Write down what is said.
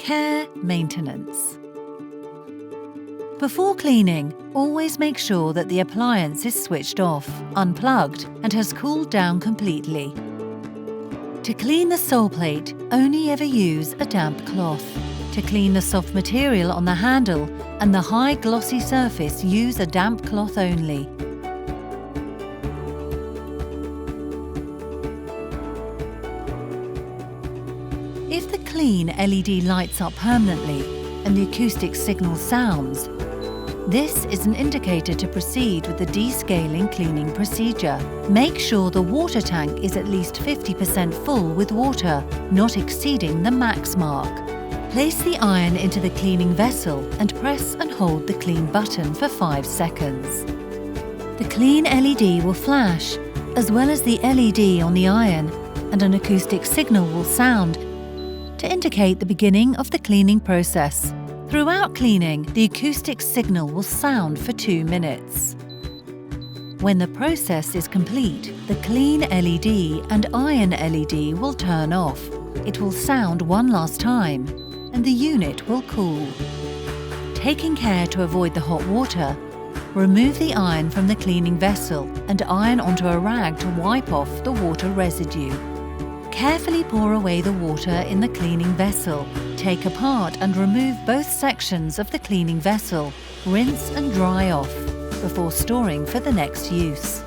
Care maintenance. Before cleaning, always make sure that the appliance is switched off, unplugged, and has cooled down completely. To clean the sole plate, only ever use a damp cloth. To clean the soft material on the handle and the high glossy surface, use a damp cloth only. If the clean LED lights up permanently and the acoustic signal sounds, this is an indicator to proceed with the descaling cleaning procedure. Make sure the water tank is at least 50% full with water, not exceeding the max mark. Place the iron into the cleaning vessel and press and hold the clean button for 5 seconds. The clean LED will flash, as well as the LED on the iron, and an acoustic signal will sound to indicate the beginning of the cleaning process. Throughout cleaning, the acoustic signal will sound for 2 minutes. When the process is complete, the clean LED and iron LED will turn off. It will sound one last time, and the unit will cool. Taking care to avoid the hot water, remove the iron from the cleaning vessel and iron onto a rag to wipe off the water residue. Carefully pour away the water in the cleaning vessel. Take apart and remove both sections of the cleaning vessel. Rinse and dry off before storing for the next use.